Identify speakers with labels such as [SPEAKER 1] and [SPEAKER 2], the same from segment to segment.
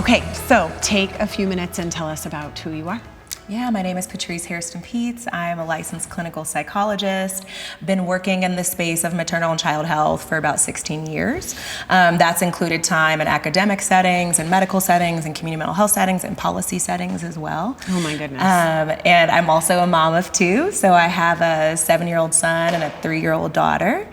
[SPEAKER 1] Okay, so take a few minutes and tell us about who you are.
[SPEAKER 2] Yeah, my name is Patrece Hairston Peetz. I'm a licensed clinical psychologist. Been working in the space of maternal and child health for about 16 years. That's included time in academic settings and medical settings and community mental health settings and policy settings as well.
[SPEAKER 1] Oh my goodness.
[SPEAKER 2] And I'm also a mom of two. So I have a 7-year-old son and a 3-year-old daughter.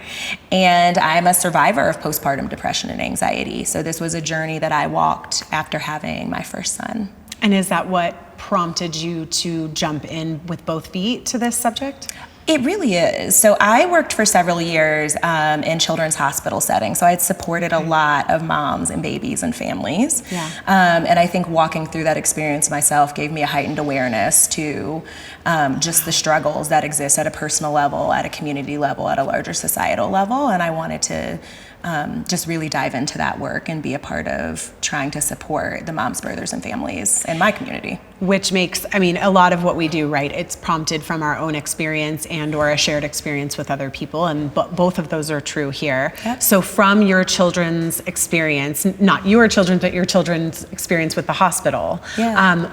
[SPEAKER 2] And I'm a survivor of postpartum depression and anxiety. So this was a journey that I walked after having my first son.
[SPEAKER 1] And is that what prompted you to jump in with both feet to this subject?
[SPEAKER 2] It really is. So I worked for several years in children's hospital settings. So I had supported a lot of moms and babies and families.
[SPEAKER 1] Yeah.
[SPEAKER 2] And I think walking through that experience myself gave me a heightened awareness to just the struggles that exist at a personal level, at a community level, at a larger societal level. And I wanted to just really dive into that work and be a part of trying to support the moms, birthers, and families in my community.
[SPEAKER 1] Which makes, I mean, a lot of what we do, right? It's prompted from our own experience and or a shared experience with other people, and both of those are true here.
[SPEAKER 2] Yep.
[SPEAKER 1] So from your children's experience, not your children's, but your children's experience with the hospital,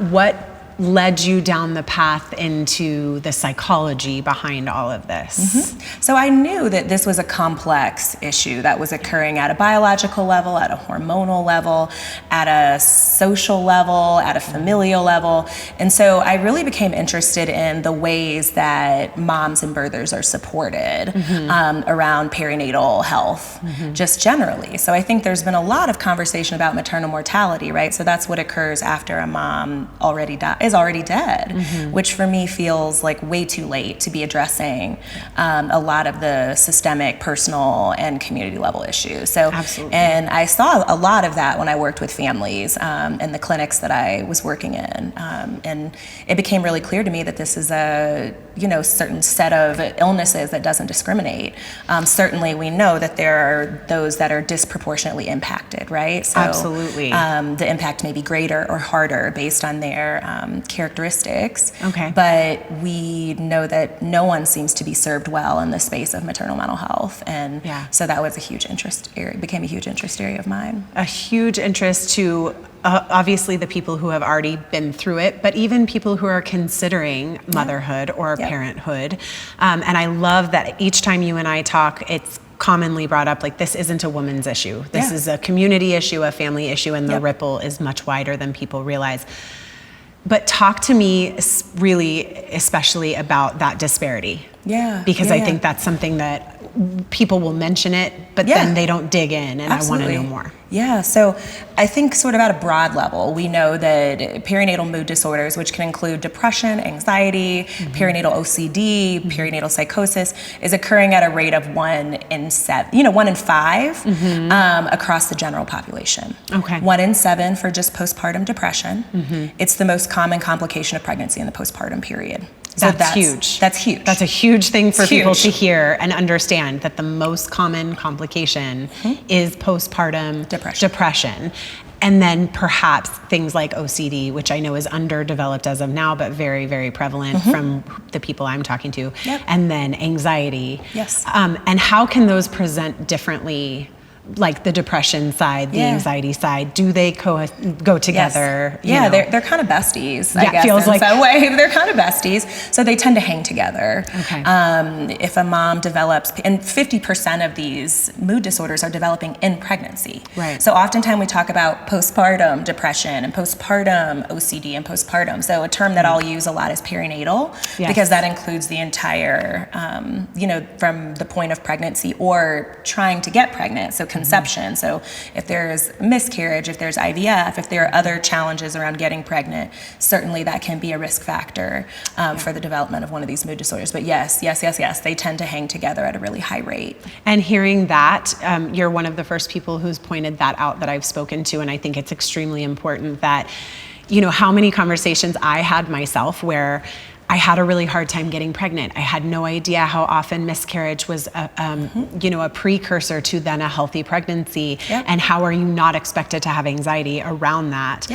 [SPEAKER 1] what led you down the path into the psychology behind all of this?
[SPEAKER 2] Mm-hmm. So I knew that this was a complex issue that was occurring at a biological level, at a hormonal level, at a social level, at a familial level. And so I really became interested in the ways that moms and birthers are supported around perinatal health, just generally. So I think there's been a lot of conversation about maternal mortality, right? So that's what occurs after a mom is already dead, which for me feels like way too late to be addressing a lot of the systemic, personal, and community level issues. So,
[SPEAKER 1] absolutely. And
[SPEAKER 2] I saw a lot of that when I worked with families in the clinics that I was working in, and it became really clear to me that this is a certain set of illnesses that doesn't discriminate. Certainly, we know that there are those that are disproportionately impacted, right? So,
[SPEAKER 1] absolutely.
[SPEAKER 2] The impact may be greater or harder based on their characteristics.
[SPEAKER 1] Okay.
[SPEAKER 2] But we know that no one seems to be served well in the space of maternal mental health, and so that was a huge interest area. Became a huge interest area of mine.
[SPEAKER 1] A huge interest to obviously the people who have already been through it, but even people who are considering motherhood or parenthood. And I love that each time you and I talk, it's commonly brought up like this isn't a woman's issue. This is a community issue, a family issue, and the ripple is much wider than people realize. But talk to me really especially about that disparity. Because I think that's something that people will mention it, but then they don't dig in, and I want to know more.
[SPEAKER 2] Yeah, so I think sort of at a broad level, we know that perinatal mood disorders, which can include depression, anxiety, perinatal OCD, perinatal psychosis, is occurring at a rate of 1 in 5 across the general population.
[SPEAKER 1] Okay.
[SPEAKER 2] 1 in 7 for just postpartum depression. It's the most common complication of pregnancy in the postpartum period. So
[SPEAKER 1] that's huge.
[SPEAKER 2] That's huge.
[SPEAKER 1] That's a huge thing for people to hear and understand, that the most common complication is postpartum depression. And then perhaps things like OCD, which I know is underdeveloped as of now, but very, very prevalent from the people I'm talking to. And then anxiety.
[SPEAKER 2] Yes.
[SPEAKER 1] And how can those present differently? Like the depression side, the anxiety side, do they go together?
[SPEAKER 2] Yes. They're kind of besties, I guess,
[SPEAKER 1] feels
[SPEAKER 2] in
[SPEAKER 1] like
[SPEAKER 2] some way. They're kind of besties, so they tend to hang together.
[SPEAKER 1] Okay.
[SPEAKER 2] If a mom develops, and 50% of these mood disorders are developing in pregnancy.
[SPEAKER 1] Right.
[SPEAKER 2] So oftentimes we talk about postpartum depression and postpartum OCD and postpartum. So a term that I'll use a lot is perinatal, because that includes the entire, from the point of pregnancy or trying to get pregnant. So conception. So if there's miscarriage, if there's IVF, if there are other challenges around getting pregnant, certainly that can be a risk factor for the development of one of these mood disorders. But yes, they tend to hang together at a really high rate.
[SPEAKER 1] And hearing that, you're one of the first people who's pointed that out that I've spoken to, and I think it's extremely important that, how many conversations I had myself where I had a really hard time getting pregnant. I had no idea how often miscarriage was a precursor to then a healthy pregnancy. And how are you not expected to have anxiety around that?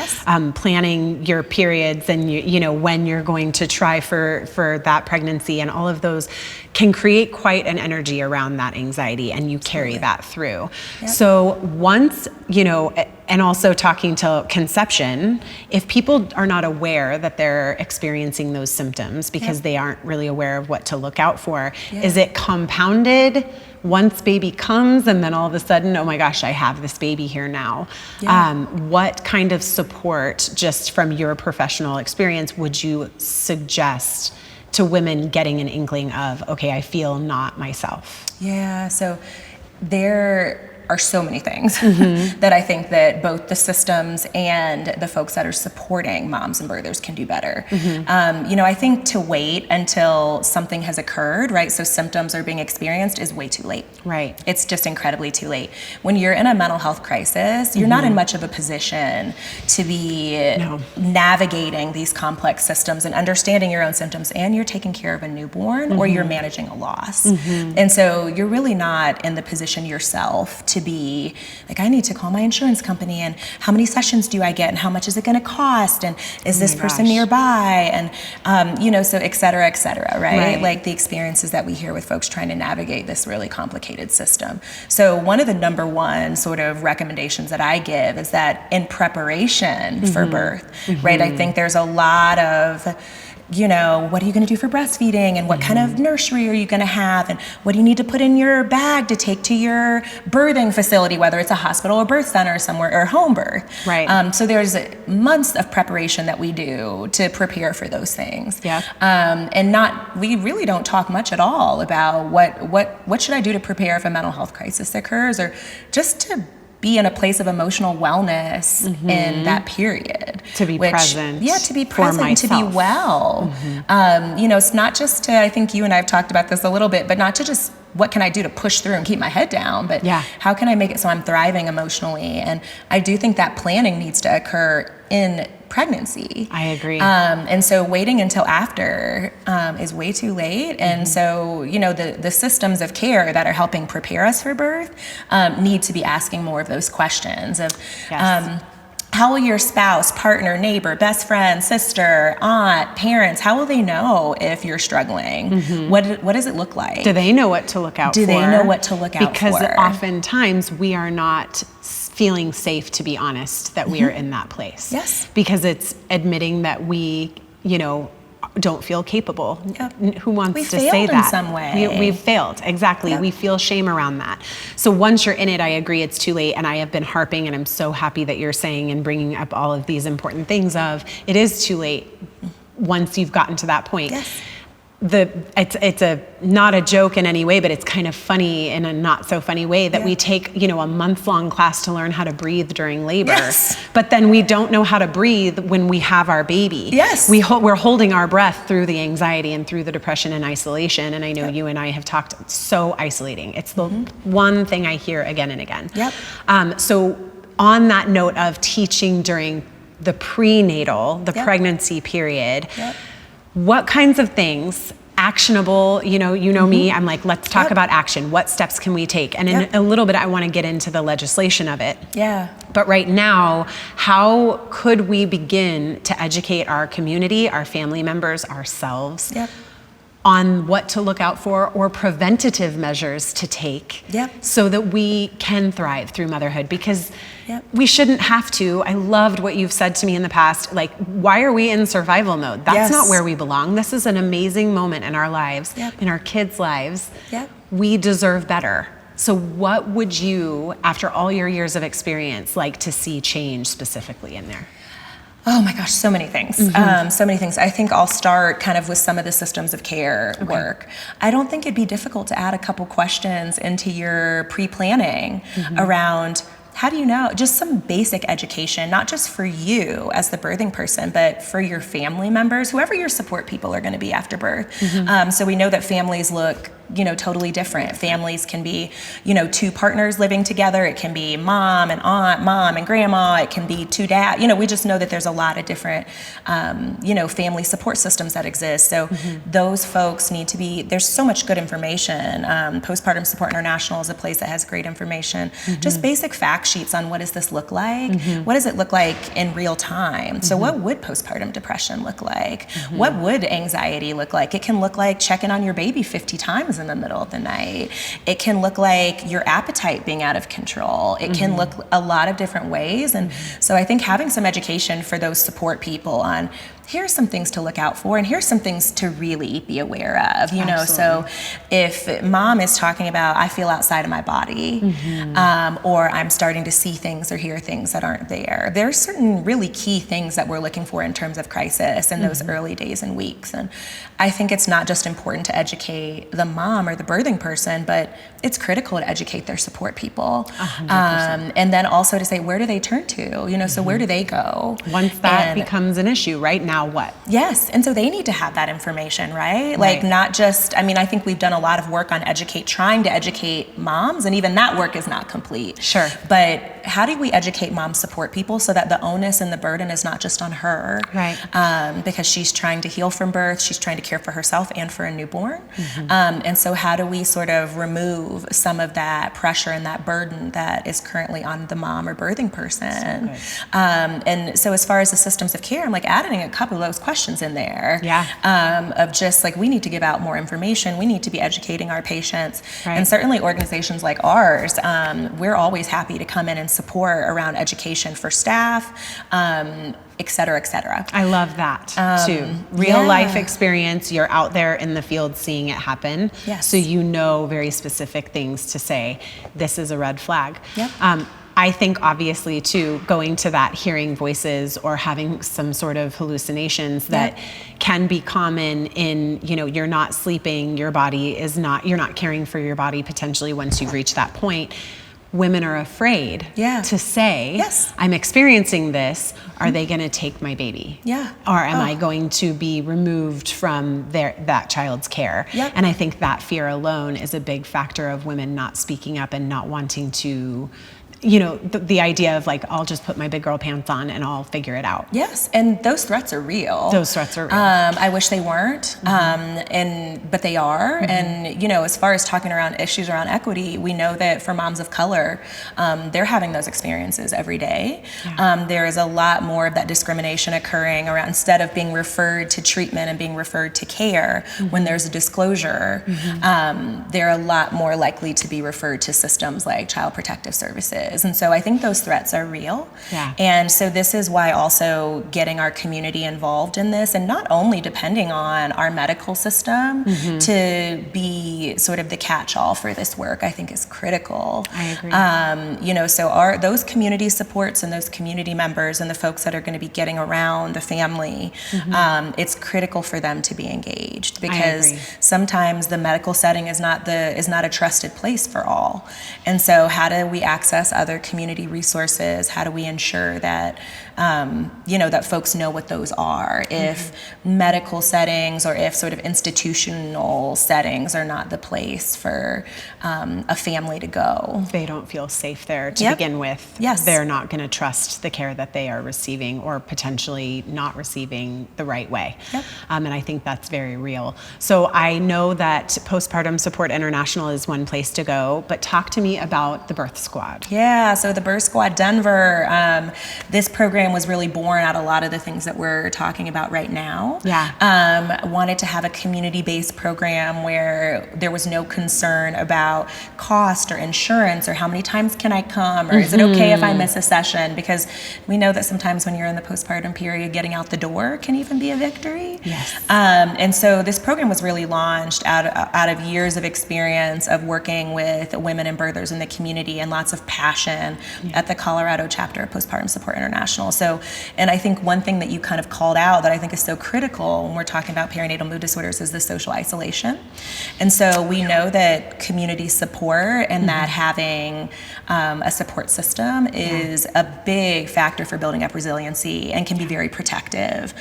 [SPEAKER 1] Planning your periods and when you're going to try for that pregnancy, and all of those can create quite an energy around that anxiety, and you carry that through. So once, and also talking to conception, if people are not aware that they're experiencing those symptoms because they aren't really aware of what to look out for, is it compounded once baby comes and then all of a sudden, oh my gosh, I have this baby here now? What kind of support, just from your professional experience, would you suggest to women getting an inkling of, okay, I feel not myself?
[SPEAKER 2] Yeah, so there are so many things that I think that both the systems and the folks that are supporting moms and birthers can do better. I think to wait until something has occurred, right? So symptoms are being experienced is way too late.
[SPEAKER 1] Right.
[SPEAKER 2] It's just incredibly too late. When you're in a mental health crisis, you're not in much of a position to be navigating these complex systems and understanding your own symptoms, and you're taking care of a newborn or you're managing a loss. And so you're really not in the position yourself to be like, I need to call my insurance company, and how many sessions do I get, and how much is it going to cost, and is this person nearby, and so et cetera, right? Like the experiences that we hear with folks trying to navigate this really complicated system. So one of the number one sort of recommendations that I give is that in preparation for birth, right? I think there's a lot of, what are you going to do for breastfeeding, and what kind of nursery are you going to have, and what do you need to put in your bag to take to your birthing facility, whether it's a hospital or birth center somewhere, or home birth. Right. So there's months of preparation that we do to prepare for those things. Yeah. We really don't talk much at all about what should I do to prepare if a mental health crisis occurs, or just to be in a place of emotional wellness in that period.
[SPEAKER 1] To be present.
[SPEAKER 2] Yeah, to be present, to be well. It's not just to, I think you and I have talked about this a little bit, but not to just, what can I do to push through and keep my head down, but how can I make it so I'm thriving emotionally? And I do think that planning needs to occur in pregnancy.
[SPEAKER 1] I agree.
[SPEAKER 2] And so waiting until after is way too late. And so, the systems of care that are helping prepare us for birth need to be asking more of those questions of, how will your spouse, partner, neighbor, best friend, sister, aunt, parents, how will they know if you're struggling? What does it look like?
[SPEAKER 1] Do they know what to look out for?
[SPEAKER 2] Do they know what to look out for?
[SPEAKER 1] Because oftentimes we are not feeling safe, to be honest, that we are in that place.
[SPEAKER 2] Yes.
[SPEAKER 1] Because it's admitting that we, don't feel capable. Who wants to say that? We failed
[SPEAKER 2] in some way.
[SPEAKER 1] We've failed, exactly. We feel shame around that. So once you're in it, I agree it's too late, and I have been harping, and I'm so happy that you're saying and bringing up all of these important things of, it is too late once you've gotten to that point.
[SPEAKER 2] Yes.
[SPEAKER 1] It's not a joke in any way, but it's kind of funny in a not so funny way that we take, a month-long class to learn how to breathe during labor, but then we don't know how to breathe when we have our baby.
[SPEAKER 2] Yes.
[SPEAKER 1] We're holding our breath through the anxiety and through the depression and isolation. And I know you and I have talked, so isolating. It's the one thing I hear again and again. So on that note of teaching during the prenatal, the pregnancy period, what kinds of things, actionable, me, I'm like, let's talk about action. What steps can we take? And in a little bit, I want to get into the legislation of it. But right now, how could we begin to educate our community, our family members, ourselves, on what to look out for or preventative measures to take so that we can thrive through motherhood? Because we shouldn't have to. I loved what you've said to me in the past. Like, why are we in survival mode? That's not where we belong. This is an amazing moment in our lives, in our kids' lives. We deserve better. So what would you, after all your years of experience, like to see change specifically in there?
[SPEAKER 2] Oh my gosh, so many things. So many things. I think I'll start kind of with some of the systems of care work. I don't think it'd be difficult to add a couple questions into your pre-planning around, how do you know? Just some basic education, not just for you as the birthing person, but for your family members, whoever your support people are going to be after birth. So we know that families look totally different. Families can be, two partners living together. It can be mom and aunt, mom and grandma. It can be two dads. We just know that there's a lot of different, family support systems that exist. So those folks need to be, there's so much good information. Postpartum Support International is a place that has great information. Just basic fact sheets on what does this look like? What does it look like in real time? So what would postpartum depression look like? What would anxiety look like? It can look like checking on your baby 50 times in the middle of the night. It can look like your appetite being out of control. It can look a lot of different ways. And so I think having some education for those support people on, here's some things to look out for, and here's some things to really be aware of, you know. So if mom is talking about, I feel outside of my body, or I'm starting to see things or hear things that aren't there, there's certain really key things that we're looking for in terms of crisis in those early days and weeks. And I think it's not just important to educate the mom or the birthing person, but it's critical to educate their support people. And then also to say, where do they turn to? You know, so where do they go?
[SPEAKER 1] Once that becomes an issue, right? Now what?
[SPEAKER 2] Yes, and so they need to have that information, right? Like not just, I mean, I think we've done a lot of work on trying to educate moms, and even that work is not complete.
[SPEAKER 1] Sure.
[SPEAKER 2] But how do we educate mom support people so that the onus and the burden is not just on her?
[SPEAKER 1] Right.
[SPEAKER 2] Because she's trying to heal from birth, she's trying to care for herself and for a newborn. And so how do we sort of remove some of that pressure and that burden that is currently on the mom or birthing person? And so as far as the systems of care, I'm like adding a couple of those questions in there. Of just like, we need to give out more information, we need to be educating our patients. And certainly organizations like ours, we're always happy to come in and support around education for staff, et cetera, et cetera.
[SPEAKER 1] I love that too. Real life experience, you're out there in the field seeing it happen. So you know very specific things to say, this is a red flag. I think obviously too, going to that hearing voices or having some sort of hallucinations that can be common in, you know, you're not sleeping, your body is not, you're not caring for your body potentially once you've reached that point. Women are afraid to say, I'm experiencing this. Are they going to take my baby? Or am I going to be removed from that child's care? And I think that fear alone is a big factor of women not speaking up and not wanting to, you know, the idea of like, I'll just put my big girl pants on and I'll figure it out.
[SPEAKER 2] And those threats are real.
[SPEAKER 1] Those threats are real.
[SPEAKER 2] I wish they weren't, but they are. And, you know, as far as talking around issues around equity, we know that for moms of color, they're having those experiences every day. There is a lot more of that discrimination occurring around, instead of being referred to treatment and being referred to care, when there's a disclosure, they're a lot more likely to be referred to systems like Child Protective Services. And so I think those threats are real. And so this is why also getting our community involved in this, and not only depending on our medical system to be sort of the catch-all for this work, I think is critical.
[SPEAKER 1] I agree.
[SPEAKER 2] You know, so those community supports and those community members and the folks that are going to be getting around the family, it's critical for them to be engaged, because sometimes the medical setting is not a trusted place for all. And so how do we access other community resources? How do we ensure that, you know, that folks know what those are? If medical settings or if sort of institutional settings are not the place for a family to go.
[SPEAKER 1] They don't feel safe there to begin with. They're not going to trust the care that they are receiving, or potentially not receiving the right way. And I think that's very real. So I know that Postpartum Support International is one place to go, but talk to me about the Birth Squad.
[SPEAKER 2] So the Birth Squad Denver, this program was really born out of a lot of the things that we're talking about right now. Wanted to have a community-based program where there was no concern about cost or insurance or how many times can I come, or is it okay if I miss a session? Because we know that sometimes when you're in the postpartum period, getting out the door can even be a victory. And so this program was really launched out of years of experience of working with women and birthers in the community, and lots of passion at the Colorado chapter of Postpartum Support International. So, and I think one thing that you kind of called out that I think is so critical when we're talking about perinatal mood disorders is the social isolation. And so we know that community support and that having a support system is a big factor for building up resiliency, and can be very protective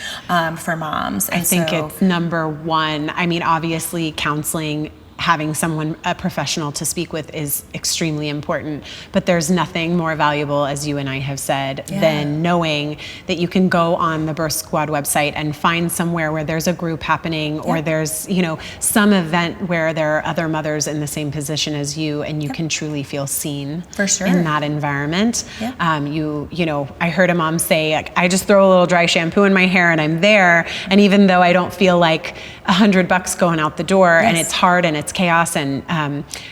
[SPEAKER 2] for moms. And
[SPEAKER 1] I think it's number one. I mean, obviously counseling, having someone, a professional to speak with, is extremely important, but there's nothing more valuable, as you and I have said, than knowing that you can go on the Birth Squad website and find somewhere where there's a group happening, or there's, you know, some event where there are other mothers in the same position as you, and you can truly feel seen in that environment. You know, I heard a mom say, like, I just throw a little dry shampoo in my hair and I'm there, and even though I don't feel like $100 going out the door, and it's hard and it's it's chaos, and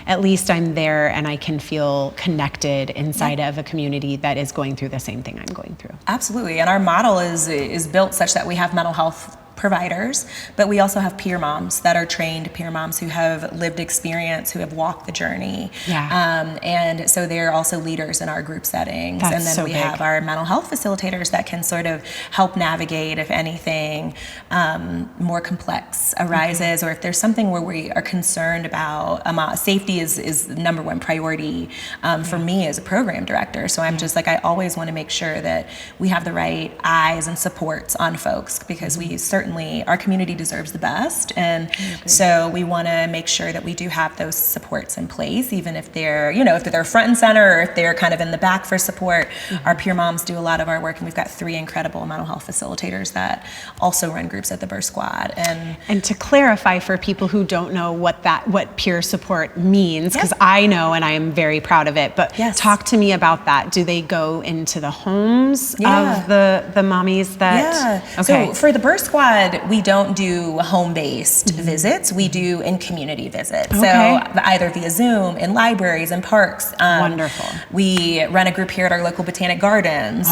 [SPEAKER 1] at least I'm there and I can feel connected inside of a community that is going through the same thing I'm going through.
[SPEAKER 2] Absolutely. And our model is built such that we have mental health providers, but we also have peer moms that are trained peer moms who have lived experience, who have walked the journey. And so they're also leaders in our group settings.
[SPEAKER 1] That's
[SPEAKER 2] and then
[SPEAKER 1] so
[SPEAKER 2] we
[SPEAKER 1] big.
[SPEAKER 2] have our mental health facilitators that can sort of help navigate if anything more complex arises, or if there's something where we are concerned about safety is the number one priority for me as a program director. So I'm just like, I always want to make sure that we have the right eyes and supports on folks, because we certainly, our community deserves the best. And so we want to make sure that we do have those supports in place, even if they're, if they're front and center, or if they're kind of in the back for support. Our peer moms do a lot of our work, and we've got 3 incredible mental health facilitators that also run groups at the Birth Squad.
[SPEAKER 1] And to clarify for people who don't know what peer support means, because I know and I am very proud of it, but talk to me about that. Do they go into the homes of the mommies that?
[SPEAKER 2] So for the Birth Squad, we don't do home-based visits. We do in-community visits. So either via Zoom, in libraries, in parks.
[SPEAKER 1] Wonderful.
[SPEAKER 2] We run a group here at our local botanic gardens.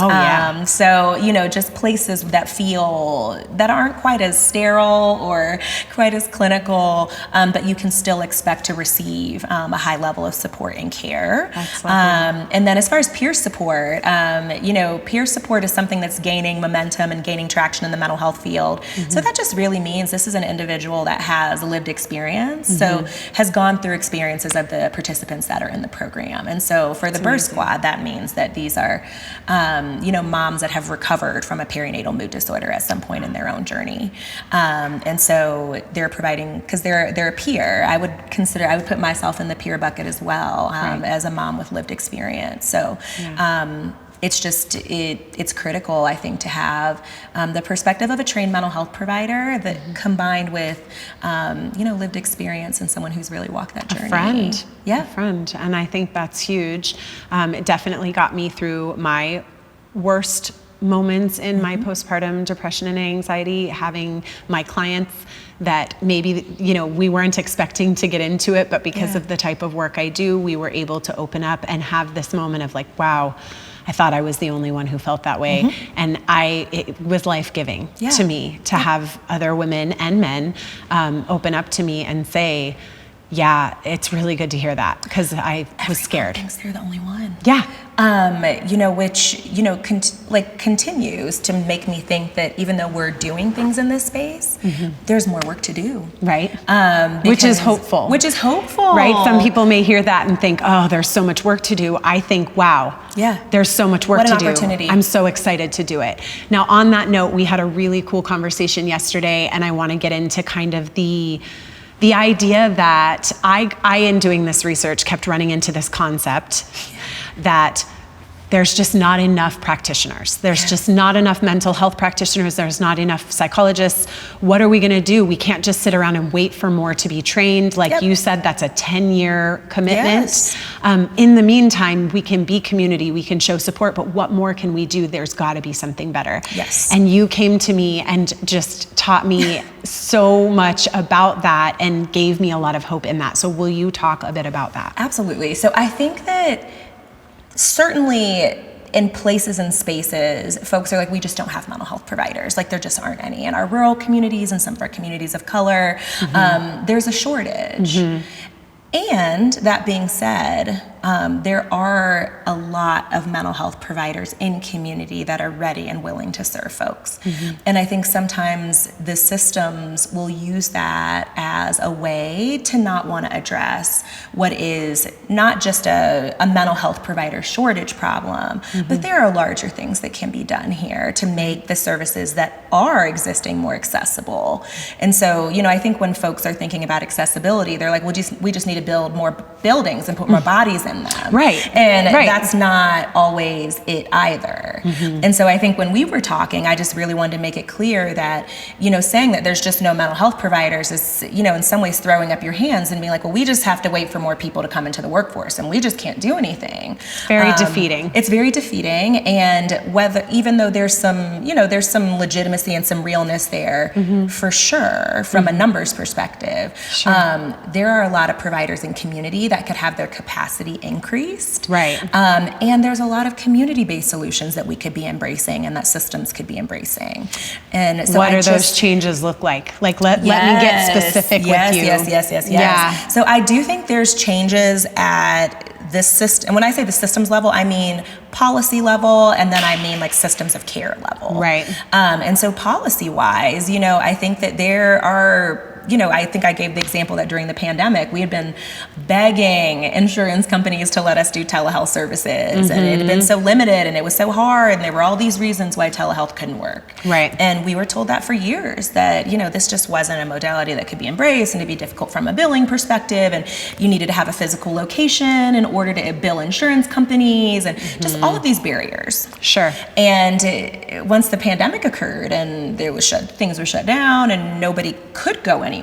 [SPEAKER 2] So, just places that aren't quite as sterile or quite as clinical, but you can still expect to receive a high level of support and care. And then as far as peer support, peer support is something that's gaining momentum and gaining traction in the mental health field. So that just really means this is an individual that has lived experience, so has gone through experiences of the participants that are in the program. And so for the Birth Squad, that means that these are, moms that have recovered from a perinatal mood disorder at some point in their own journey. And so they're providing, because they're a peer, I would put myself in the peer bucket as well, as a mom with lived experience. So it's just, it's critical, I think, to have the perspective of a trained mental health provider that combined with, lived experience and someone who's really walked that journey.
[SPEAKER 1] A friend. And I think that's huge. It definitely got me through my worst moments in my postpartum depression and anxiety, having my clients that maybe, we weren't expecting to get into it, but because of the type of work I do, we were able to open up and have this moment of like, wow, I thought I was the only one who felt that way. And it was life-giving to me to have other women and men open up to me and say, it's really good to hear that, because I was scared.
[SPEAKER 2] Thinks they're the only one. Which continues to make me think that even though we're doing things in this space, there's more work to do.
[SPEAKER 1] Right. Which is hopeful. Right. Some people may hear that and think, oh, there's so much work to do. I think, wow, there's so much work to do.
[SPEAKER 2] Opportunity.
[SPEAKER 1] I'm so excited to do it. Now, on that note, we had a really cool conversation yesterday, and I want to get into kind of the idea that I, in doing this research, kept running into this concept that there's just not enough practitioners. There's just not enough mental health practitioners. There's not enough psychologists. What are we going to do? We can't just sit around and wait for more to be trained. Like you said, that's a 10-year commitment. In the meantime, we can be community, we can show support, but what more can we do? There's got to be something better. And you came to me and just taught me so much about that and gave me a lot of hope in that. So will you talk a bit about that?
[SPEAKER 2] Absolutely. So I think that certainly in places and spaces, folks are like, we just don't have mental health providers. Like, there just aren't any. In our rural communities and some of our communities of color, there's a shortage. And that being said, there are a lot of mental health providers in community that are ready and willing to serve folks. And I think sometimes the systems will use that as a way to not want to address what is not just a mental health provider shortage problem, but there are larger things that can be done here to make the services that are existing more accessible. And so, I think when folks are thinking about accessibility, they're like, well, we just need to build more buildings and put more bodies in them.
[SPEAKER 1] Right.
[SPEAKER 2] And
[SPEAKER 1] right.
[SPEAKER 2] that's not always it either. And so I think when we were talking, I just really wanted to make it clear that, saying that there's just no mental health providers is, in some ways throwing up your hands and being like, well, we just have to wait for more people to come into the workforce and we just can't do anything.
[SPEAKER 1] Very defeating.
[SPEAKER 2] It's very defeating. And even though there's some, there's some legitimacy and some realness there, for sure, from a numbers perspective, there are a lot of providers in community that could have their capacity increased.
[SPEAKER 1] Right.
[SPEAKER 2] And there's a lot of community-based solutions that we could be embracing and that systems could be embracing. And so
[SPEAKER 1] what do those changes look like? Like, let me get specific with you.
[SPEAKER 2] Yes.
[SPEAKER 1] Yeah.
[SPEAKER 2] So I do think there's changes at this system. And when I say the systems level, I mean policy level, and then I mean like systems of care level.
[SPEAKER 1] Right.
[SPEAKER 2] And so policy-wise, I think that there are, I think I gave the example that during the pandemic, we had been begging insurance companies to let us do telehealth services. And it had been so limited and it was so hard. And there were all these reasons why telehealth couldn't work.
[SPEAKER 1] Right.
[SPEAKER 2] And we were told that for years that, this just wasn't a modality that could be embraced and it'd be difficult from a billing perspective. And you needed to have a physical location in order to bill insurance companies and just all of these barriers.
[SPEAKER 1] Sure.
[SPEAKER 2] And once the pandemic occurred and things were shut down and nobody could go anywhere,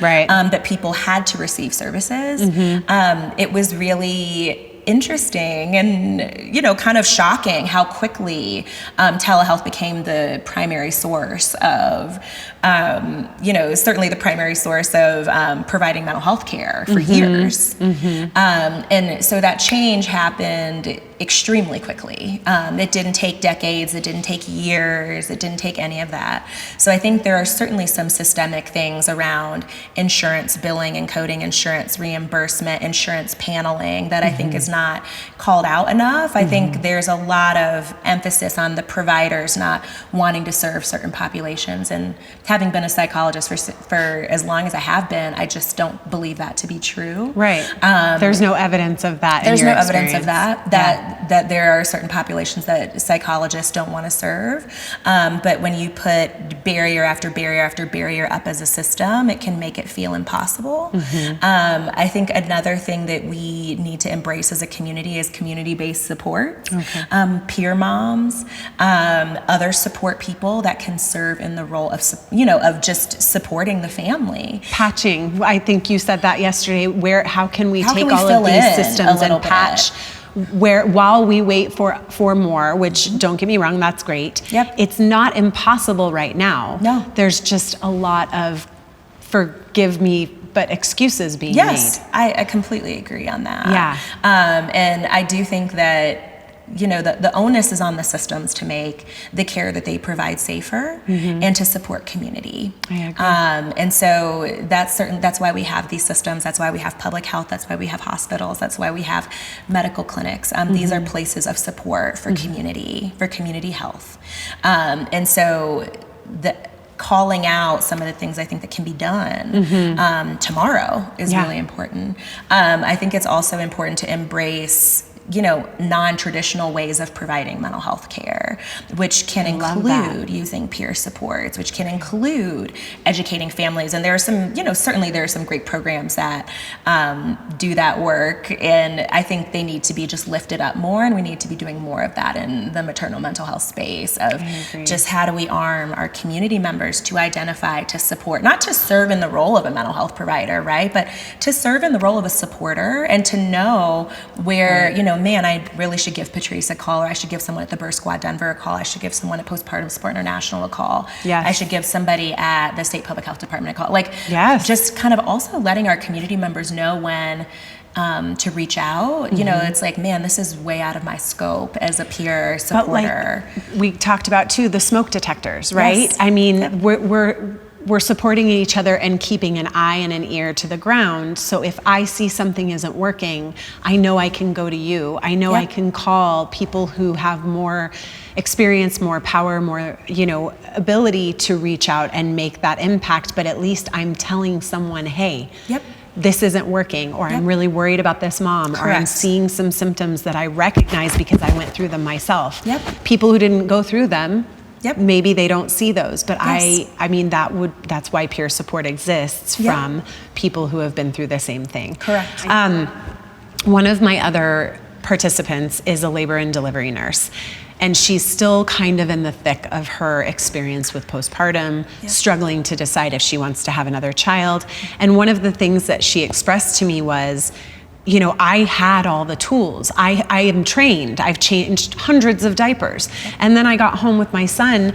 [SPEAKER 1] right.
[SPEAKER 2] That people had to receive services, it was really interesting and, kind of shocking how quickly telehealth became the primary source of, certainly the primary source of providing mental health care for years. And so that change happened extremely quickly. It didn't take decades, it didn't take years, it didn't take any of that. So I think there are certainly some systemic things around insurance billing and coding, insurance reimbursement, insurance paneling that I think is not called out enough. I think there's a lot of emphasis on the providers not wanting to serve certain populations. And having been a psychologist for as long as I have been, I just don't believe that to be true.
[SPEAKER 1] Right. There's no evidence of that.
[SPEAKER 2] There's
[SPEAKER 1] in your
[SPEAKER 2] no evidence of
[SPEAKER 1] experience.
[SPEAKER 2] that there are certain populations that psychologists don't want to serve. But when you put barrier after barrier after barrier up as a system, it can make it feel impossible. I think another thing that we need to embrace as a community is community-based support. Peer moms, other support people that can serve in the role of just supporting the family.
[SPEAKER 1] Patching. I think you said that yesterday. How can we take all
[SPEAKER 2] fill
[SPEAKER 1] of these
[SPEAKER 2] in
[SPEAKER 1] systems and patch while we wait for more, which don't get me wrong, that's great. It's not impossible right now.
[SPEAKER 2] No.
[SPEAKER 1] There's just a lot of, forgive me, but excuses being made.
[SPEAKER 2] I completely agree on that. And I do think that the onus is on the systems to make the care that they provide safer and to support community.
[SPEAKER 1] I agree.
[SPEAKER 2] And so that's why we have these systems. That's why we have public health. That's why we have hospitals. That's why we have medical clinics. These are places of support for community health. And so calling out some of the things I think that can be done tomorrow is really important. I think it's also important to embrace non-traditional ways of providing mental health care, which can include using peer supports, which can include educating families. And there are some, certainly there are some great programs that do that work. And I think they need to be just lifted up more, and we need to be doing more of that in the maternal mental health space of just how do we arm our community members to identify, to support, not to serve in the role of a mental health provider, right? But to serve in the role of a supporter and to know where, man, I really should give Patrece a call, or I should give someone at the Birth Squad Denver a call. I should give someone at Postpartum Support International a call. I should give somebody at the State Public Health Department a call. Just kind of also letting our community members know when to reach out. It's like, man, this is way out of my scope as a peer supporter.
[SPEAKER 1] But like we talked about too, the smoke detectors, right? I mean, we're supporting each other and keeping an eye and an ear to the ground. So if I see something isn't working, I know I can go to you. I know I can call people who have more experience, more power, more, ability to reach out and make that impact. But at least I'm telling someone, hey, this isn't working, or I'm really worried about this mom, or I'm seeing some symptoms that I recognize because I went through them myself. People who didn't go through them, maybe they don't see those, but I mean, that's why peer support exists from people who have been through the same thing. one of my other participants is a labor and delivery nurse. And she's still kind of in the thick of her experience with postpartum, struggling to decide if she wants to have another child. And one of the things that she expressed to me was, you know, I had all the tools. I am trained. I've changed hundreds of diapers. And then I got home with my son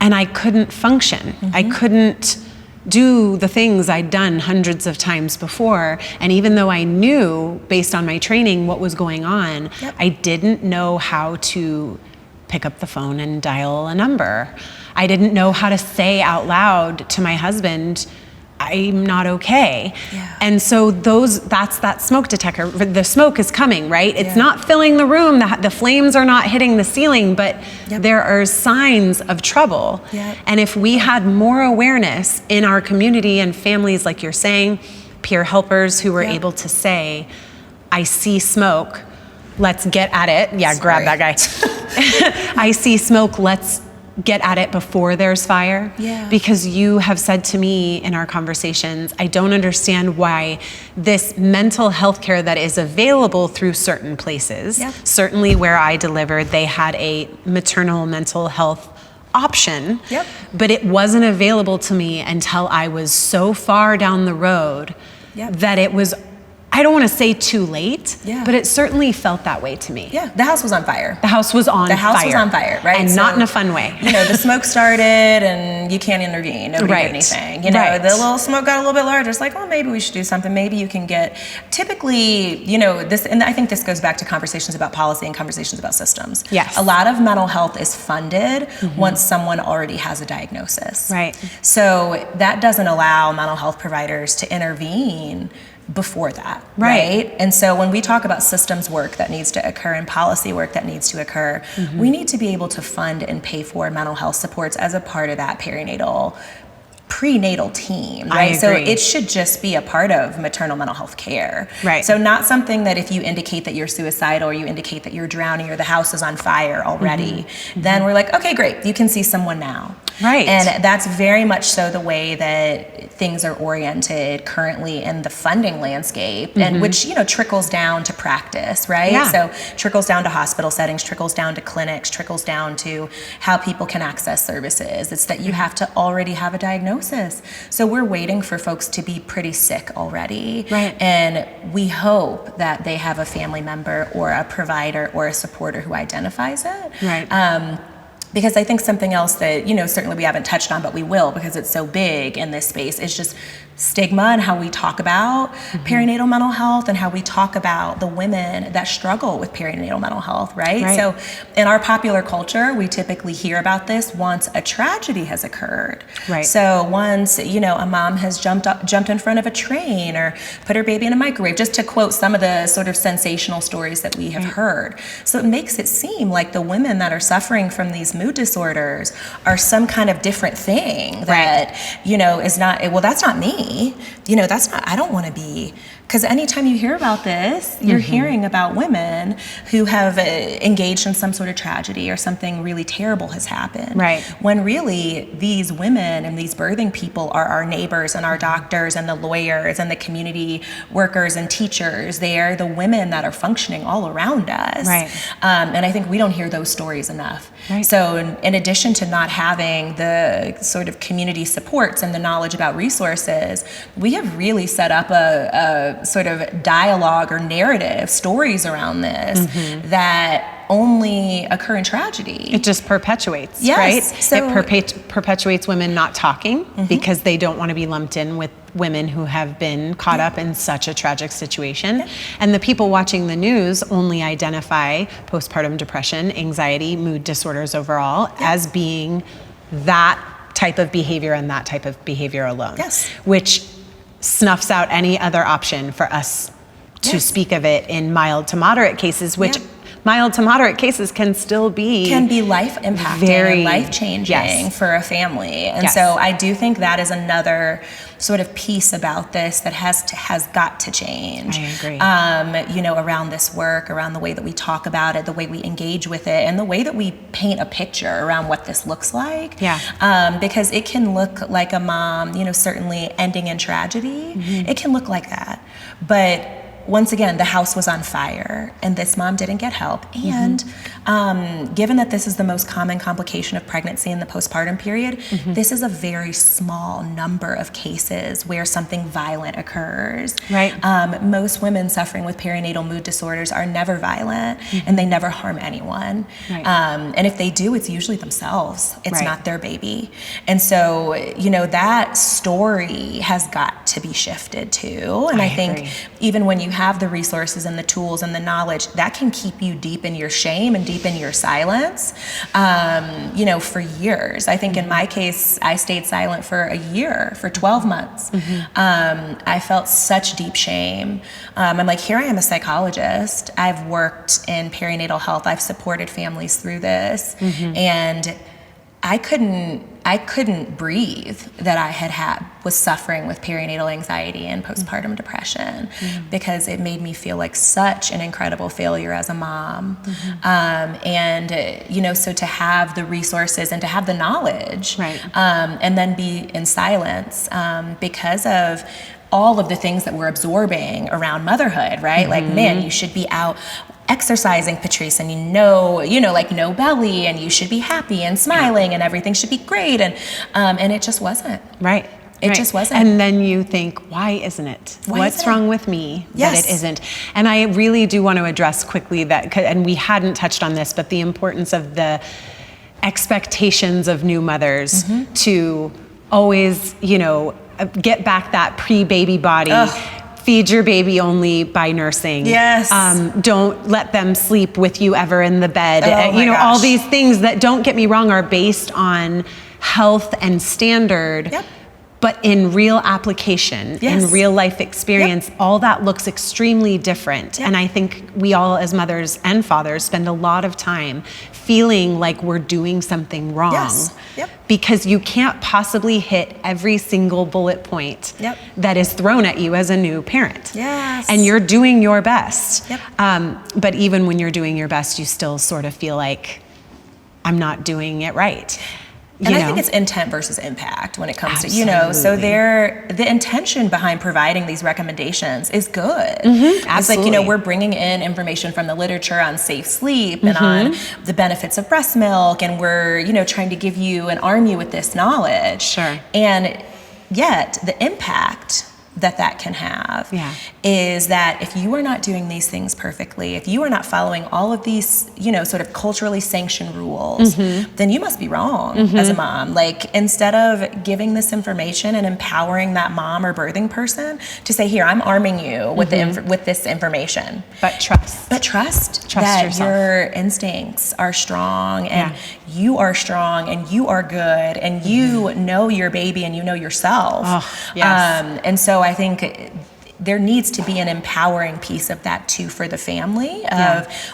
[SPEAKER 1] and I couldn't function. I couldn't do the things I'd done hundreds of times before. And even though I knew, based on my training, what was going on, I didn't know how to pick up the phone and dial a number. I didn't know how to say out loud to my husband, I'm not okay. And so that's that smoke detector. The smoke is coming, right? It's not filling the room. The flames are not hitting the ceiling, but there are signs of trouble. And if we had more awareness in our community and families, like you're saying, peer helpers who were able to say, I see smoke, let's get at it. Yeah, grab that guy. I see smoke, let's get at it before there's fire. Because you have said to me in our conversations, I don't understand why this mental health care that is available through certain places, certainly where I delivered, they had a maternal mental health option, but it wasn't available to me until I was so far down the road that it was, I don't want to say too late, but it certainly felt that way to me.
[SPEAKER 2] The house was on fire.
[SPEAKER 1] The house was on fire.
[SPEAKER 2] The house was on fire, right?
[SPEAKER 1] And not in a fun way.
[SPEAKER 2] You know, the smoke started and you can't intervene. Nobody did anything. You know, the little smoke got a little bit larger. It's like, oh, maybe we should do something. Maybe you can get, typically, you know, this, and I think this goes back to conversations about policy and conversations about systems. A lot of mental health is funded once someone already has a diagnosis. So that doesn't allow mental health providers to intervene before that, right? And so when we talk about systems work that needs to occur and policy work that needs to occur, we need to be able to fund and pay for mental health supports as a part of that prenatal team, right? So it should just be a part of maternal mental health care. So not something that if you indicate that you're suicidal or you indicate that you're drowning or the house is on fire already, then we're like, okay, great, you can see someone now. And that's very much so the way that things are oriented currently in the funding landscape, and which, you know, trickles down to practice, right? So trickles down to hospital settings, trickles down to clinics, trickles down to how people can access services. It's that you have to already have a diagnosis. So we're waiting for folks to be pretty sick already. And we hope that they have a family member or a provider or a supporter who identifies it. Because I think something else that, you know, certainly we haven't touched on, but we will because it's so big in this space, is just stigma and how we talk about perinatal mental health and how we talk about the women that struggle with perinatal mental health, right? So in our popular culture, we typically hear about this once a tragedy has occurred. So once, you know, a mom has jumped in front of a train or put her baby in a microwave, just to quote some of the sort of sensational stories that we have heard. So it makes it seem like the women that are suffering from these mood disorders are some kind of different thing that, you know, is not, well, that's not me. You know, that's not, I don't want to be, because anytime you hear about this, you're hearing about women who have engaged in some sort of tragedy or something really terrible has happened. When really these women and these birthing people are our neighbors and our doctors and the lawyers and the community workers and teachers. They are the women that are functioning all around us. And I think we don't hear those stories enough. So in addition to not having the sort of community supports and the knowledge about resources, we have really set up a sort of dialogue or narrative stories around this that only occur in tragedy.
[SPEAKER 1] It just perpetuates, right? So it perpetuates women not talking because they don't want to be lumped in with women who have been caught up in such a tragic situation. And the people watching the news only identify postpartum depression, anxiety, mood disorders overall as being that type of behavior and that type of behavior alone, which snuffs out any other option for us to speak of it in mild to moderate cases, which mild to moderate cases can still be
[SPEAKER 2] life impacting and life changing for a family. And so I do think that is another sort of piece about this that has got to change.
[SPEAKER 1] I agree.
[SPEAKER 2] You know, around this work, around the way that we talk about it, the way we engage with it, and the way that we paint a picture around what this looks like. Because it can look like a mom, you know, certainly ending in tragedy. It can look like that. But once again, the house was on fire, and this mom didn't get help. And given that this is the most common complication of pregnancy in the postpartum period, this is a very small number of cases where something violent occurs.
[SPEAKER 1] Right.
[SPEAKER 2] Most women suffering with perinatal mood disorders are never violent, and they never harm anyone.
[SPEAKER 1] Right.
[SPEAKER 2] And if they do, it's usually themselves. It's not their baby. And so, that story has got to be shifted too. And I think even when you have the resources and the tools and the knowledge, that can keep you deep in your shame and deep in your silence, for years. I think in my case, I stayed silent for a year, for 12 months. I felt such deep shame. I'm like, here I am, a psychologist. I've worked in perinatal health. I've supported families through this. And I couldn't breathe that I was suffering with perinatal anxiety and postpartum depression, because it made me feel like such an incredible failure as a mom. So to have the resources and to have the knowledge, and then be in silence because of all of the things that we're absorbing around motherhood, right? Like, man, you should be out exercising, Patrece, and no belly, and you should be happy and smiling, and everything should be great, and it just wasn't.
[SPEAKER 1] Right.
[SPEAKER 2] It just wasn't.
[SPEAKER 1] And then you think, why isn't it? What's wrong with me that it isn't? And I really do want to address quickly that, and we hadn't touched on this, but the importance of the expectations of new mothers to always, get back that pre-baby body. Feed your baby only by nursing.
[SPEAKER 2] Yes.
[SPEAKER 1] Don't let them sleep with you ever in the bed.
[SPEAKER 2] Gosh.
[SPEAKER 1] All these things that, don't get me wrong, are based on health and standard. But in real application, in real life experience, all that looks extremely different. And I think we all, as mothers and fathers, spend a lot of time feeling like we're doing something wrong. Because you can't possibly hit every single bullet point that is thrown at you as a new parent. And you're doing your best. But even when you're doing your best, you still sort of feel like, I'm not doing it right.
[SPEAKER 2] And I think it's intent versus impact when it comes to, so the intention behind providing these recommendations is good. It's like, we're bringing in information from the literature on safe sleep and on the benefits of breast milk, and we're, trying to give you and arm you with this knowledge. And yet the impact that can have is that if you are not doing these things perfectly, if you are not following all of these, sort of culturally sanctioned rules, then you must be wrong as a mom. Like, instead of giving this information and empowering that mom or birthing person to say, here, I'm arming you with with this information.
[SPEAKER 1] But trust
[SPEAKER 2] that
[SPEAKER 1] yourself.
[SPEAKER 2] Your instincts are strong, and you are strong, and you are good, and you know your baby, and you know yourself. And so I think there needs to be an empowering piece of that too for the family,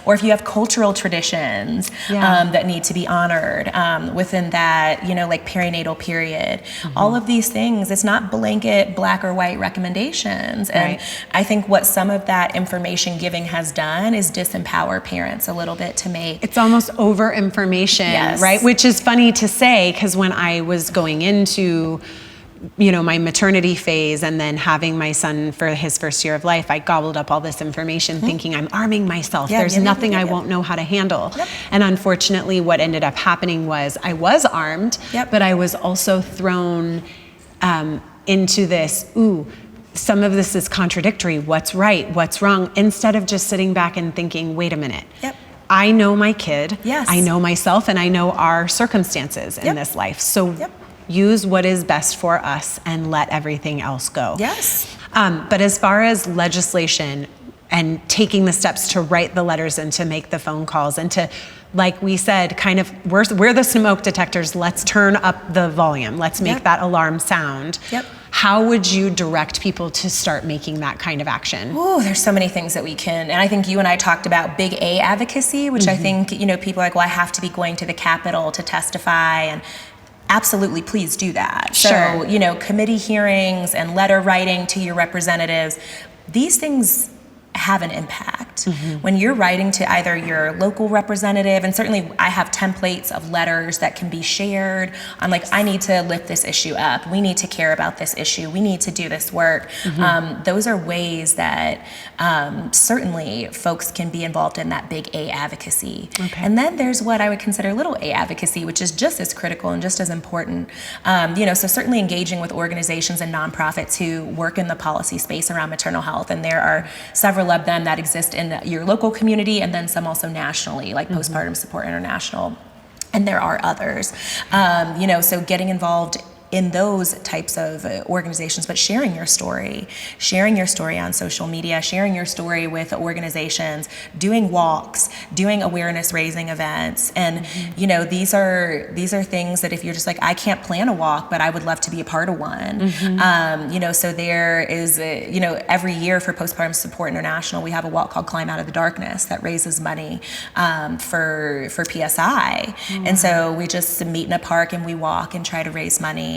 [SPEAKER 2] or if you have cultural traditions that need to be honored within that, like perinatal period, all of these things, it's not blanket black or white recommendations. And I think what some of that information giving has done is disempower parents a little bit to make.
[SPEAKER 1] It's almost over information, right? Which is funny to say, because when I was going into my maternity phase and then having my son for his first year of life, I gobbled up all this information thinking I'm arming myself. There's nothing I won't know how to handle. And unfortunately, what ended up happening was I was armed, but I was also thrown into this, some of this is contradictory. What's right? What's wrong? Instead of just sitting back and thinking, wait a minute. I know my kid. I know myself, and I know our circumstances in this life. So use what is best for us and let everything else go. But as far as legislation and taking the steps to write the letters and to make the phone calls and to, like we said, kind of, we're the smoke detectors. Let's turn up the volume. Let's make that alarm sound. How would you direct people to start making that kind of action?
[SPEAKER 2] There's so many things that we can, and I think you and I talked about big A advocacy, which I think, people are like, well, I have to be going to the Capitol to testify, and absolutely, please do that. So, committee hearings and letter writing to your representatives, these things have an impact. When you're writing to either your local representative, and certainly I have templates of letters that can be shared. I'm like, I need to lift this issue up. We need to care about this issue. We need to do this work. Those are ways that certainly folks can be involved in that big A advocacy. And then there's what I would consider little A advocacy, which is just as critical and just as important. So certainly engaging with organizations and nonprofits who work in the policy space around maternal health. And there are several of them that exist in your local community, and then some also nationally, like Postpartum Support International. And there are others. So getting involved in those types of organizations, but sharing your story on social media, sharing your story with organizations, doing walks, doing awareness raising events. And, these are things that if you're just like, I can't plan a walk, but I would love to be a part of one. So there is, every year for Postpartum Support International, we have a walk called Climb Out of the Darkness that raises money for PSI. And so we just meet in a park and we walk and try to raise money.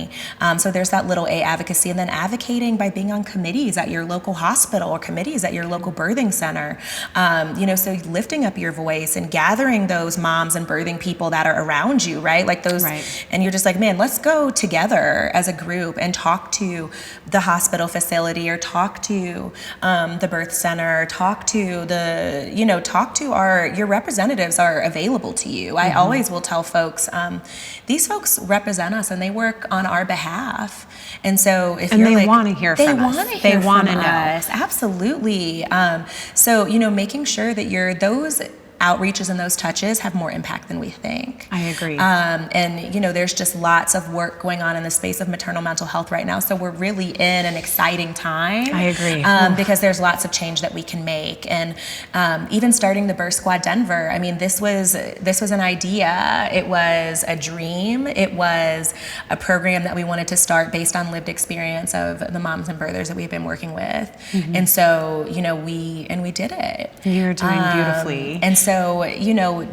[SPEAKER 2] So there's that little A advocacy, and then advocating by being on committees at your local hospital or committees at your local birthing center. So lifting up your voice and gathering those moms and birthing people that are around you, right? Like those, and you're just like, man, let's go together as a group and talk to the hospital facility, or talk to the birth center, talk to your representatives are available to you. I always will tell folks, these folks represent us and they work on our behalf. And so if
[SPEAKER 1] and
[SPEAKER 2] you're
[SPEAKER 1] they want to hear from us.
[SPEAKER 2] They want to know. Absolutely. So, making sure that those outreaches and those touches have more impact than we think.
[SPEAKER 1] I agree.
[SPEAKER 2] There's just lots of work going on in the space of maternal mental health right now. So we're really in an exciting time.
[SPEAKER 1] I agree.
[SPEAKER 2] Because there's lots of change that we can make. And even starting the Birth Squad Denver, this was an idea. It was a dream. It was a program that we wanted to start based on lived experience of the moms and birthers that we've been working with. And so, we did it.
[SPEAKER 1] You're doing beautifully.
[SPEAKER 2] And so,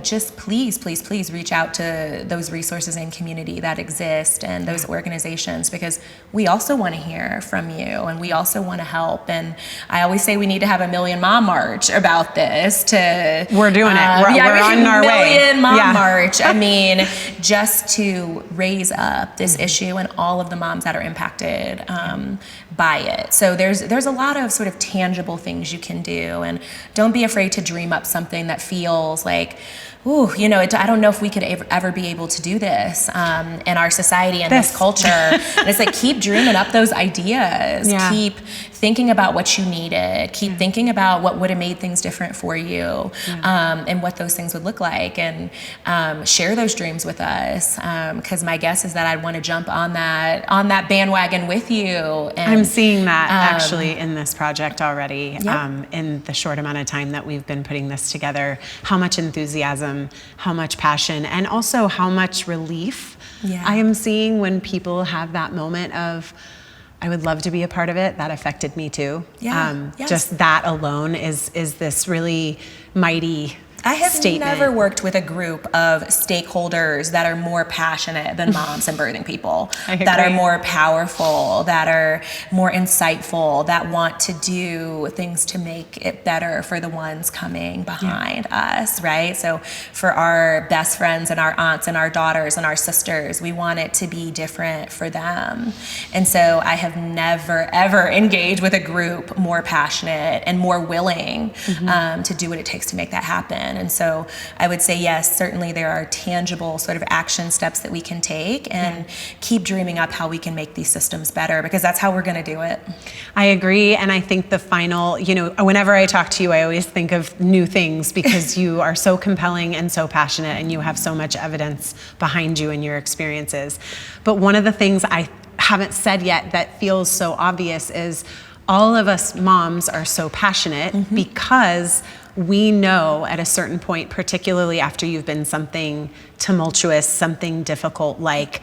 [SPEAKER 2] just please reach out to those resources and community that exist and those organizations, because we also want to hear from you and we also want to help. And I always say we need to have a Million Mom March about this.
[SPEAKER 1] We're doing it. We're on our way.
[SPEAKER 2] Million Mom March. Just to raise up this issue and all of the moms that are impacted by it. So there's a lot of sort of tangible things you can do, and don't be afraid to dream up something that feels like, I don't know if we could ever be able to do this in our society and this culture. And it's like, keep dreaming up those ideas. Keep thinking about what you needed. Keep thinking about what would have made things different for you, and what those things would look like. And share those dreams with us, because my guess is that I'd want to jump on that bandwagon with you. And,
[SPEAKER 1] I'm seeing that actually in this project already. In the short amount of time that we've been putting this together, how much enthusiasm, how much passion, and also how much relief I am seeing when people have that moment of, I would love to be a part of it. That affected me too. Just that alone is this really mighty
[SPEAKER 2] I have
[SPEAKER 1] statement.
[SPEAKER 2] never worked with a group of stakeholders that are more passionate than moms and birthing people, that are more powerful, that are more insightful, that want to do things to make it better for the ones coming behind us, right? So for our best friends and our aunts and our daughters and our sisters, we want it to be different for them. And so I have never, ever engaged with a group more passionate and more willing to do what it takes to make that happen. And so I would say, yes, certainly there are tangible sort of action steps that we can take, and keep dreaming up how we can make these systems better, because that's how we're going to do it.
[SPEAKER 1] I agree. And I think the final, whenever I talk to you, I always think of new things, because you are so compelling and so passionate, and you have so much evidence behind you and your experiences. But one of the things I haven't said yet that feels so obvious is all of us moms are so passionate because we know at a certain point, particularly after you've been something tumultuous, something difficult, like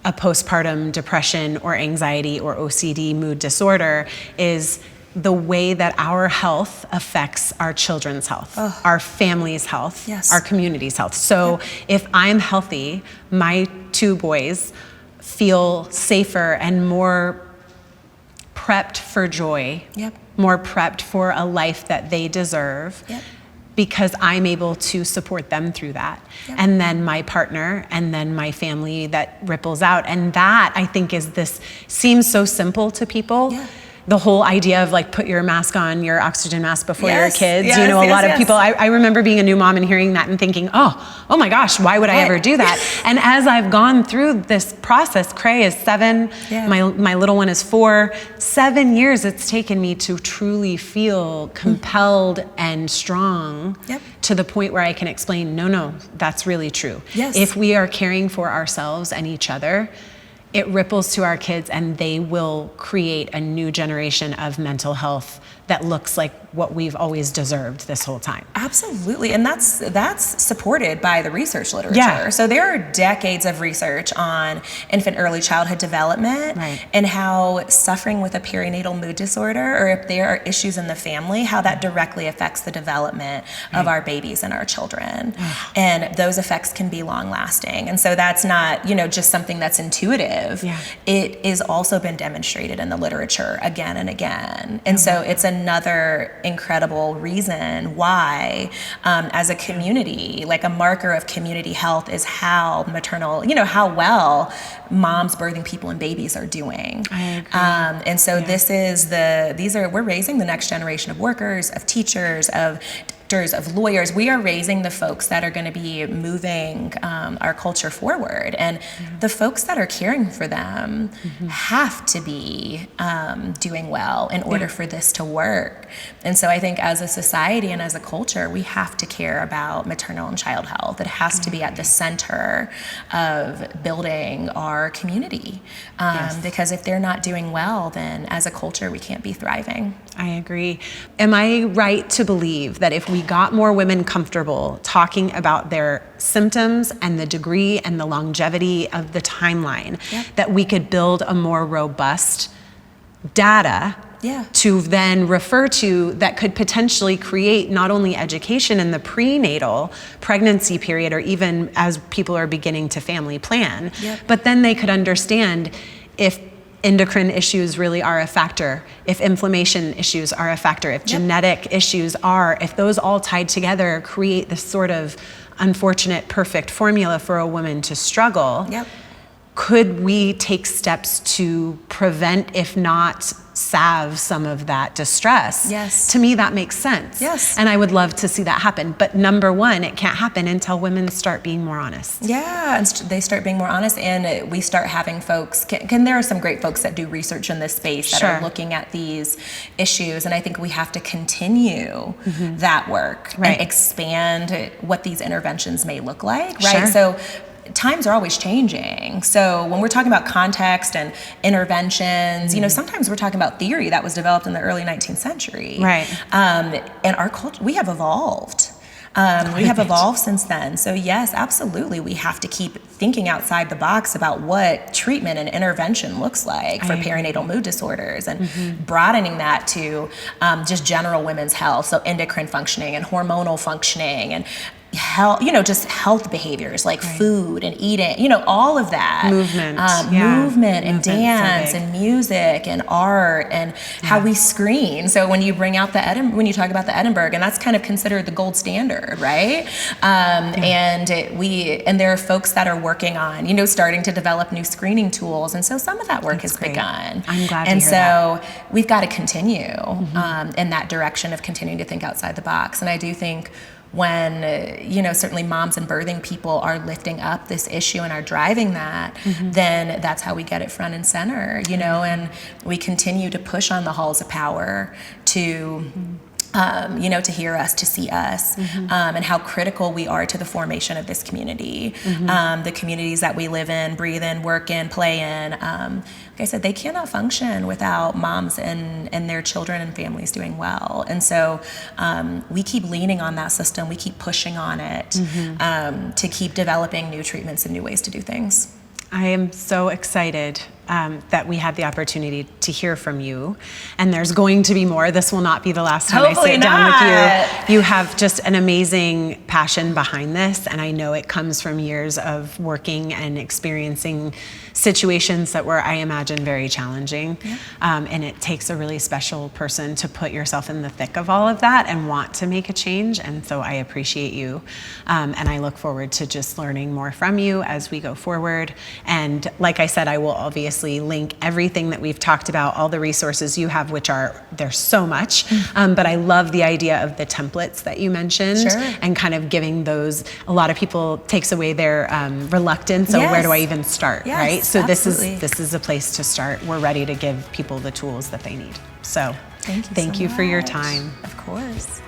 [SPEAKER 1] a postpartum depression or anxiety or OCD mood disorder, is the way that our health affects our children's health, our family's health, our community's health. So if I'm healthy, my two boys feel safer and more prepped for joy more prepped for a life that they deserve.
[SPEAKER 2] Yep.
[SPEAKER 1] Because I'm able to support them through that.
[SPEAKER 2] Yep.
[SPEAKER 1] And then my partner, and then my family that ripples out. And that, I think, seems so simple to people.
[SPEAKER 2] Yeah.
[SPEAKER 1] The whole idea of like, put your mask on, your oxygen mask before your kids.
[SPEAKER 2] Yes,
[SPEAKER 1] a lot of
[SPEAKER 2] yes.
[SPEAKER 1] people, I remember being a new mom and hearing that and thinking, oh my gosh, why would I ever do that? And as I've gone through this process, Cray is 7, my little one is 4, 7 years it's taken me to truly feel compelled and strong to the point where I can explain, no, that's really true.
[SPEAKER 2] Yes.
[SPEAKER 1] If we are caring for ourselves and each other, it ripples to our kids, and they will create a new generation of mental health that looks like what we've always deserved this whole time.
[SPEAKER 2] Absolutely, and that's supported by the research literature.
[SPEAKER 1] Yeah.
[SPEAKER 2] So there are decades of research on infant early childhood development and how suffering with a perinatal mood disorder, or if there are issues in the family, how that directly affects the development of our babies and our children. And those effects can be long lasting. And so that's not, just something that's intuitive.
[SPEAKER 1] Yeah.
[SPEAKER 2] It is also been demonstrated in the literature again and again. And so it's another incredible reason why, as a community, like a marker of community health is how maternal, how well moms, birthing people, and babies are doing.
[SPEAKER 1] I agree.
[SPEAKER 2] And so we're raising the next generation of workers, of teachers, of lawyers. We are raising the folks that are going to be moving our culture forward, and the folks that are caring for them have to be doing well in order for this to work. And so I think as a society and as a culture, we have to care about maternal and child health. It has to be at the center of building our community, because if they're not doing well, then as a culture we can't be thriving.
[SPEAKER 1] I agree. Am I right to believe that if we got more women comfortable talking about their symptoms and the degree and the longevity of the timeline, that we could build a more robust data to then refer to that could potentially create not only education in the prenatal pregnancy period, or even as people are beginning to family plan, but then they could understand if endocrine issues really are a factor, if inflammation issues are a factor, if genetic issues are, if those all tied together create this sort of unfortunate perfect formula for a woman to struggle, could we take steps to prevent, if not salve, some of that distress?
[SPEAKER 2] Yes.
[SPEAKER 1] To me, that makes sense.
[SPEAKER 2] Yes.
[SPEAKER 1] And I would love to see that happen. But number one, it can't happen until women start being more honest.
[SPEAKER 2] Yeah, and they start being more honest, and we start having folks, there are some great folks that do research in this space that are looking at these issues, and I think we have to continue that work and expand what these interventions may look like, right? So times are always changing. So when we're talking about context and interventions, sometimes we're talking about theory that was developed in the early 19th century.
[SPEAKER 1] Right.
[SPEAKER 2] And our culture, we have evolved. We have evolved since then. So yes, absolutely, we have to keep thinking outside the box about what treatment and intervention looks like for perinatal mood disorders, and broadening that to just general women's health, so endocrine functioning and hormonal functioning, and health, just health behaviors like food and eating, all of that. Movement and dance and music and art and how we screen. So when you bring out when you talk about the Edinburgh, and that's kind of considered the gold standard, right? And there are folks that are working on, starting to develop new screening tools. And so some of that work has begun.
[SPEAKER 1] I'm glad to
[SPEAKER 2] hear
[SPEAKER 1] that.
[SPEAKER 2] And so we've got to continue in that direction of continuing to think outside the box. And I do think when, certainly moms and birthing people are lifting up this issue and are driving that, then that's how we get it front and center, and we continue to push on the halls of power to, to hear us, to see us, and how critical we are to the formation of this community. The communities that we live in, breathe in, work in, play in, like I said, they cannot function without moms and their children and families doing well. And so we keep leaning on that system, we keep pushing on it to keep developing new treatments and new ways to do things.
[SPEAKER 1] I am so excited that we had the opportunity to hear from you. And there's going to be more. This will not be the last time I sit down with you. You have just an amazing passion behind this, and I know it comes from years of working and experiencing situations that were, I imagine, very challenging. And it takes a really special person to put yourself in the thick of all of that and want to make a change. And so I appreciate you. And I look forward to just learning more from you as we go forward. And like I said, I will obviously link everything that we've talked about, all the resources you have, which there's so much. But I love the idea of the templates that you mentioned and kind of giving those. A lot of people takes away their reluctance. So where do I even start, right? So this is a place to start. We're ready to give people the tools that they need. So thank you for your time.
[SPEAKER 2] Of course.